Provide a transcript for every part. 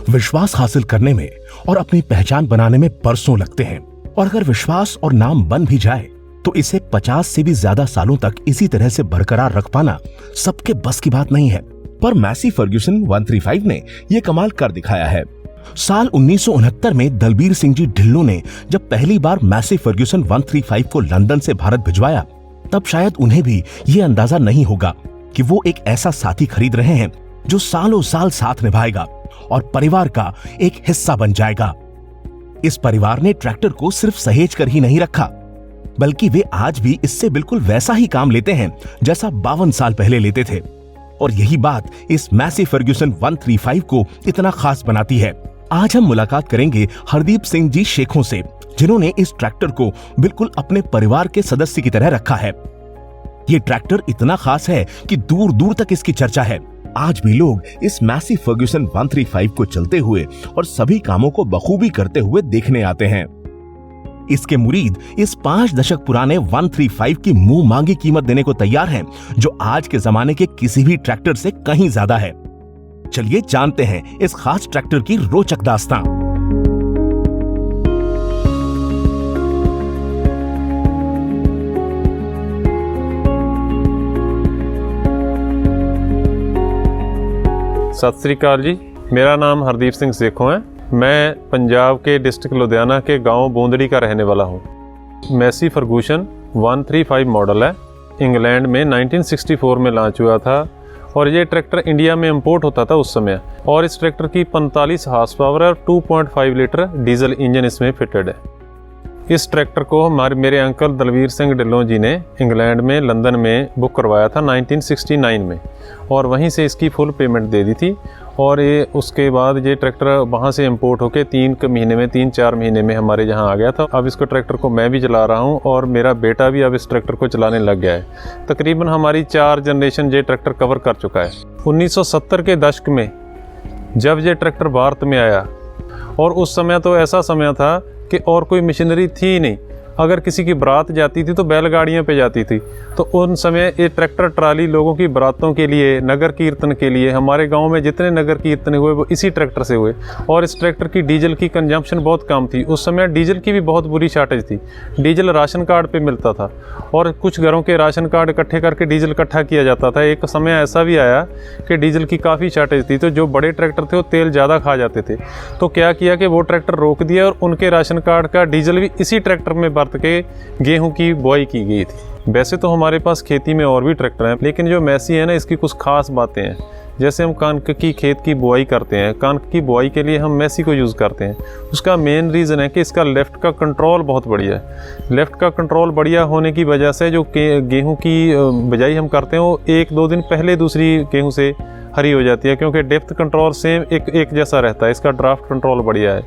विश्वास हासिल करने में और अपनी पहचान बनाने में बरसों लगते हैं, और अगर विश्वास और नाम बन भी जाए तो इसे 50 से भी ज्यादा सालों तक इसी तरह से बरकरार रख पाना सबके बस की बात नहीं है। पर मैसी फर्ग्यूसन 135 ने यह कमाल कर दिखाया है। साल 1969 में दलबीर सिंह जी ढिल्लों ने जब पहली बार मैसी फर्ग्यूसन 135 को लंदन से भारत भिजवाया, तब शायद उन्हें भी ये अंदाजा नहीं होगा कि वो एक ऐसा साथी खरीद रहे हैं जो सालों साल साथ निभाएगा और परिवार का एक हिस्सा बन जाएगा। इस परिवार ने ट्रैक्टर को सिर्फ सहेज कर ही नहीं रखा, बल्कि वे आज भी इससे बिल्कुल वैसा ही काम लेते हैं जैसा 52 साल पहले लेते थे। और यही बात इस मैसी फर्ग्यूसन 135 को इतना खास बनाती है। आज हम मुलाकात करेंगे हरदीप सिंह जी शेखों से, जिन्होंने इस ट्रैक्टर को बिल्कुल अपने परिवार के सदस्य की तरह रखा है। ये ट्रैक्टर इतना खास है कि दूर दूर तक इसकी चर्चा है। आज भी लोग इस मैसी फर्ग्यूसन 135 को चलते हुए और सभी कामों को बखूबी करते हुए देखने आते हैं। इसके मुरीद इस 5 दशक पुराने 135 की मुंह मांगी कीमत देने को तैयार हैं, जो आज के जमाने के किसी भी ट्रैक्टर से कहीं ज्यादा है। चलिए जानते हैं इस खास ट्रैक्टर की रोचक दास्तां। सत श्री अकाल जी, मेरा नाम हरदीप सिंह शेखों है। मैं पंजाब के डिस्ट्रिक्ट लुधियाना के गांव बूंदड़ी का रहने वाला हूं। मैसी फर्ग्यूसन 135 मॉडल है। इंग्लैंड में 1964 में लॉन्च हुआ था और ये ट्रैक्टर इंडिया में इंपोर्ट होता था उस समय। और इस ट्रैक्टर की 45 हार्स पावर और 2.5 लीटर डीजल इंजन इसमें फिटेड है। इस ट्रैक्टर को मेरे अंकल दलबीर सिंह ढिल्लों जी ने इंग्लैंड में लंदन में बुक करवाया था 1969 में, और वहीं से इसकी फुल पेमेंट दे दी थी। और ये उसके बाद ये ट्रैक्टर वहाँ से इंपोर्ट होके 3-4 महीने में हमारे यहाँ आ गया था। अब इसको ट्रैक्टर को मैं भी चला रहा हूँ और मेरा बेटा भी अब इस ट्रैक्टर को चलाने लग गया है। तकरीबन हमारी 4 जनरेशन ये ट्रैक्टर कवर कर चुका है। 1970 के दशक में जब ये ट्रैक्टर भारत में आया, और उस समय तो ऐसा समय था कि और कोई मशीनरी थी ही नहीं। अगर किसी की बारात जाती थी तो बैलगाड़ियों पे जाती थी। तो उन समय ये ट्रैक्टर ट्राली लोगों की बारातों के लिए, नगर कीर्तन के लिए, हमारे गांव में जितने नगर कीर्तन हुए वो इसी ट्रैक्टर से हुए। और इस ट्रैक्टर की डीजल की कंजम्पशन बहुत कम थी। उस समय डीजल की भी बहुत बुरी शॉर्टेज थी। डीजल राशन कार्ड पे मिलता था और कुछ घरों के राशन कार्ड इकट्ठे करके डीजल इकट्ठा किया जाता था। एक समय ऐसा भी आया कि डीजल की काफ़ी शॉर्टेज थी, तो जो बड़े ट्रैक्टर थे वो तेल ज़्यादा खा जाते थे। तो क्या किया कि वो ट्रैक्टर रोक दिया और उनके राशन कार्ड का डीजल भी इसी ट्रैक्टर में बरत के गेहूं की बुआई की गई थी। वैसे तो हमारे पास खेती में और भी ट्रैक्टर हैं, लेकिन जो मैसी है ना, इसकी कुछ खास बातें हैं। जैसे हम कणक की खेत की बुआई करते हैं, कणक की बुआई के लिए हम मैसी को यूज़ करते हैं। उसका मेन रीज़न है कि इसका लेफ़्ट का कंट्रोल बहुत बढ़िया है। लेफ़्ट का कंट्रोल बढ़िया होने की वजह से जो गेहूं की बिजाई हम करते हैं वो 1-2 दिन पहले दूसरी गेहूं से हरी हो जाती है, क्योंकि डेप्थ कंट्रोल सेम एक जैसा रहता है। इसका ड्राफ्ट कंट्रोल बढ़िया है।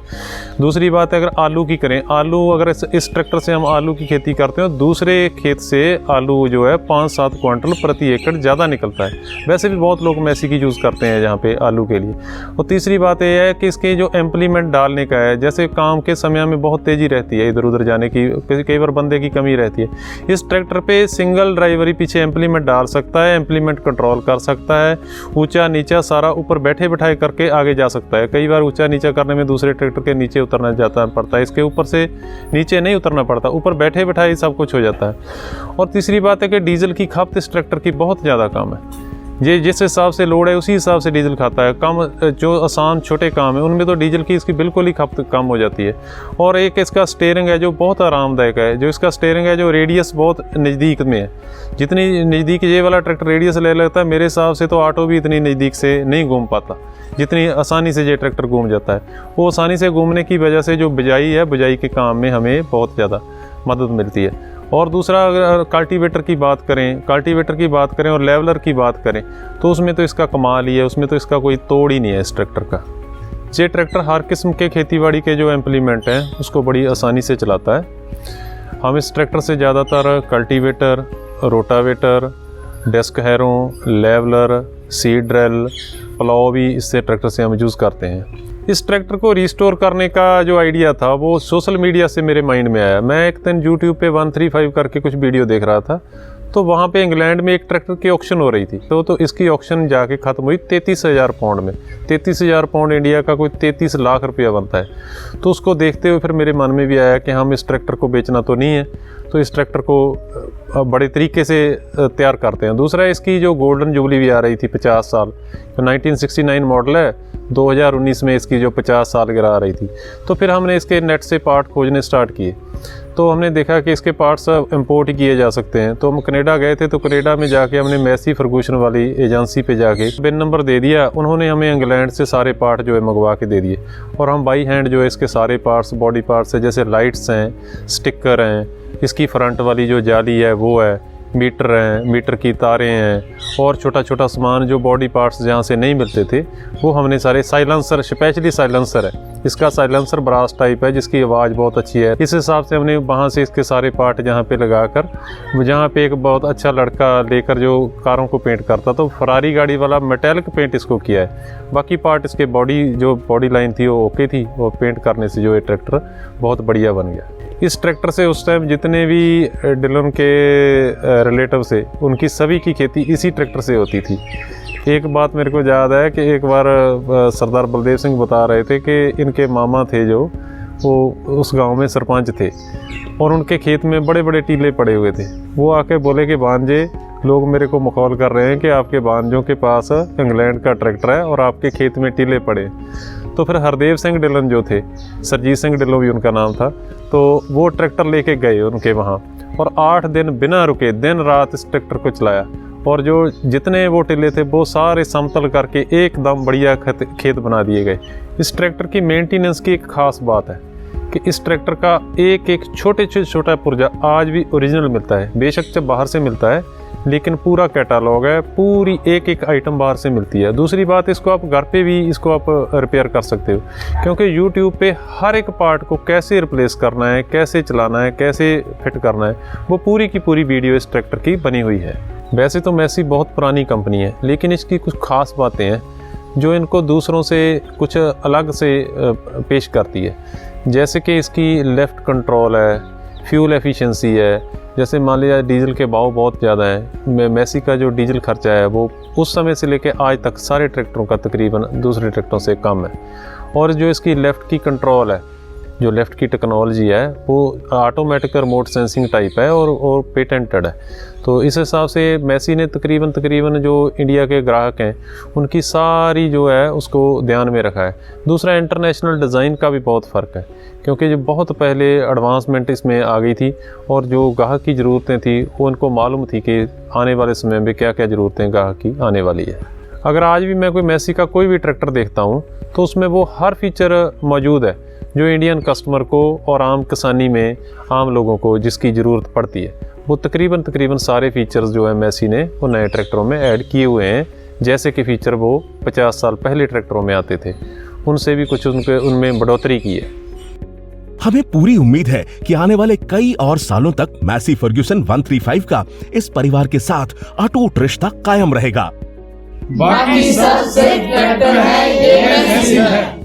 दूसरी बात है, अगर आलू की करें, आलू अगर इस ट्रैक्टर से हम आलू की खेती करते हैं, दूसरे खेत से आलू जो है 5-7 क्विंटल प्रति एकड़ ज़्यादा निकलता है। वैसे भी बहुत लोग मैसी की यूज़ करते हैं यहाँ पे आलू के लिए। और तीसरी बात यह है कि इसके जो इम्प्लीमेंट डालने का है, जैसे काम के समय में बहुत तेज़ी रहती है इधर उधर जाने की, कई बार बंदे की कमी रहती है। इस ट्रैक्टर पर सिंगल ड्राइवर ही पीछे इम्प्लीमेंट डाल सकता है, इम्प्लीमेंट कंट्रोल कर सकता है, ऊँचा नीचा सारा ऊपर बैठे बैठाए करके आगे जा सकता है। कई बार ऊंचा नीचा करने में दूसरे ट्रैक्टर के नीचे उतरना जाता पड़ता है, इसके ऊपर से नीचे नहीं उतरना पड़ता, ऊपर बैठे बैठाए सब कुछ हो जाता है। और तीसरी बात है कि डीजल की खपत इस ट्रैक्टर की बहुत ज़्यादा कम है। ये जिस हिसाब से लोड है उसी हिसाब से डीजल खाता है। कम जो आसान छोटे काम है उनमें तो डीजल की इसकी बिल्कुल ही खपत कम हो जाती है। और एक इसका स्टीयरिंग है जो बहुत आरामदायक है। जो इसका स्टीयरिंग है, जो रेडियस बहुत नज़दीक में है। जितनी नज़दीक ये वाला ट्रैक्टर रेडियस ले लेता है, मेरे हिसाब से तो ऑटो भी इतनी नज़दीक से नहीं घूम पाता जितनी आसानी से ये ट्रैक्टर घूम जाता है। वो आसानी से घूमने की वजह से जो बिजाई है, बिजाई के काम में हमें बहुत ज़्यादा मदद मिलती है। और दूसरा, अगर कल्टीवेटर की बात करें और लेवलर की बात करें, तो उसमें तो इसका कमाल ही है। उसमें तो इसका कोई तोड़ ही नहीं है इस ट्रैक्टर का। ये ट्रैक्टर हर किस्म के खेतीबाड़ी के जो इम्प्लीमेंट हैं उसको बड़ी आसानी से चलाता है। हम इस ट्रैक्टर से ज़्यादातर cultivator, rotavator, desk harrow, leveller, seed drill, plough भी इससे ट्रैक्टर से हम यूज़ करते हैं। इस ट्रैक्टर को रिस्टोर करने का जो आइडिया था वो सोशल मीडिया से मेरे माइंड में आया। मैं एक दिन यूट्यूब पे 135 करके कुछ वीडियो देख रहा था, तो वहाँ पे इंग्लैंड में एक ट्रैक्टर की ऑक्शन हो रही थी, तो इसकी ऑक्शन जाके ख़त्म हुई 33,000 पाउंड में। 33,000 पाउंड इंडिया का कोई 33 लाख रुपया बनता है। तो उसको देखते हुए फिर मेरे मन में भी आया कि हम इस ट्रैक्टर को बेचना तो नहीं है, तो इस ट्रैक्टर को बड़े तरीके से तैयार करते हैं। दूसरा, इसकी जो गोल्डन जुबली भी आ रही थी 50 साल, तो 1969 मॉडल है, 2019 में इसकी जो 50 साल गिरा रही थी। तो फिर हमने इसके नेट से पार्ट खोजने स्टार्ट किए, तो हमने देखा कि इसके पार्ट्स इंपोर्ट ही किए जा सकते हैं। तो हम कनाडा गए थे, तो कनाडा में जाके हमने मैसी फर्गूसन वाली एजेंसी पे जाके बिन नंबर दे दिया। उन्होंने हमें इंग्लैंड से सारे पार्ट जो है मंगवा के दे दिए, और हम बाई हैंड जो है इसके सारे पार्ट्स, बॉडी पार्ट्स है, जैसे लाइट्स हैं, स्टिकर हैं, इसकी फ्रंट वाली जो जाली है वो है, मीटर हैं, मीटर की तारें हैं, और छोटा छोटा सामान जो बॉडी पार्ट्स जहाँ से नहीं मिलते थे वो हमने सारे। साइलेंसर, स्पेशली साइलेंसर है, इसका साइलेंसर ब्रास टाइप है जिसकी आवाज़ बहुत अच्छी है। इस हिसाब से हमने वहाँ से इसके सारे पार्ट जहाँ पे लगा कर, जहाँ पे एक बहुत अच्छा लड़का लेकर जो कारों को पेंट करता, तो फरारी गाड़ी वाला मेटेलिक पेंट इसको किया है। बाकी पार्ट इसके बॉडी लाइन थी वो ओके थी, वो पेंट करने से जो ये ट्रैक्टर बहुत बढ़िया बन गया। इस ट्रैक्टर से उस टाइम जितने भी डिलन के रिलेटिव से, उनकी सभी की खेती इसी ट्रैक्टर से होती थी। एक बात मेरे को याद है कि एक बार सरदार बलदेव सिंह बता रहे थे कि इनके मामा थे जो, वो उस गांव में सरपंच थे, और उनके खेत में बड़े बड़े टीले पड़े हुए थे। वो आके बोले कि भांजे, लोग मेरे को मखौल कर रहे हैं कि आपके भांजों के पास इंग्लैंड का ट्रैक्टर है और आपके खेत में टीले पड़े। तो फिर हरदेव सिंह डिलन जो थे, सरजीत सिंह डिलो भी उनका नाम था, तो वो ट्रैक्टर लेके गए उनके वहाँ, और 8 दिन बिना रुके दिन रात इस ट्रैक्टर को चलाया, और जो जितने वो टिल्ले थे वो सारे समतल करके एकदम बढ़िया खेत बना दिए गए। इस ट्रैक्टर की मेंटेनेंस की एक ख़ास बात है कि इस ट्रैक्टर का एक एक छोटे से छोटा पुर्जा आज भी ओरिजिनल मिलता है। बेशक जब बाहर से मिलता है, लेकिन पूरा कैटालॉग है, पूरी एक एक आइटम बाहर से मिलती है। दूसरी बात, इसको आप घर पे भी इसको आप रिपेयर कर सकते हो, क्योंकि YouTube पे हर एक पार्ट को कैसे रिप्लेस करना है, कैसे चलाना है, कैसे फिट करना है, वो पूरी की पूरी वीडियो इस ट्रैक्टर की बनी हुई है। वैसे तो मैसी बहुत पुरानी कंपनी है, लेकिन इसकी कुछ ख़ास बातें हैं जो इनको दूसरों से कुछ अलग से पेश करती है। जैसे कि इसकी लेफ़्ट कंट्रोल है, फ्यूल एफिशिएंसी है। जैसे मान लिया डीजल के भाव बहुत ज़्यादा है, मैसी का जो डीजल खर्चा है वो उस समय से लेके आज तक सारे ट्रैक्टरों का तकरीबन दूसरे ट्रैक्टरों से कम है। और जो इसकी लेफ़्ट की कंट्रोल है, जो लेफ़्ट की टेक्नोलॉजी है, वो ऑटोमेटिक रिमोट सेंसिंग टाइप है और पेटेंटेड है। तो इस हिसाब से मैसी ने तकरीबन जो इंडिया के ग्राहक हैं उनकी सारी जो है उसको ध्यान में रखा है। दूसरा, इंटरनेशनल डिज़ाइन का भी बहुत फ़र्क है, क्योंकि जो बहुत पहले एडवांसमेंट इसमें आ गई थी, और जो ग्राहक की ज़रूरतें थी वो उनको मालूम थी कि आने वाले समय में क्या क्या ज़रूरतें ग्राहक की आने वाली है। अगर आज भी मैं कोई मैसी का कोई भी ट्रैक्टर देखता हूँ तो उसमें वो हर फीचर मौजूद है जो इंडियन कस्टमर को और आम किसानी में आम लोगों को जिसकी ज़रूरत पड़ती है, वो तकरीबन सारे फीचर्स जो है मैसी ने वो नए ट्रैक्टरों में ऐड किए हुए हैं। जैसे कि फ़ीचर वो 50 साल पहले ट्रैक्टरों में आते थे, उनसे भी कुछ उनमें बढ़ोतरी की है। हमें पूरी उम्मीद है कि आने वाले कई और सालों तक मैसी फर्ग्यूसन 135 का इस परिवार के साथ अटूट रिश्ता कायम रहेगा। बाकी सब सिर्फ ट्रैक्टर है, ये मैसी है।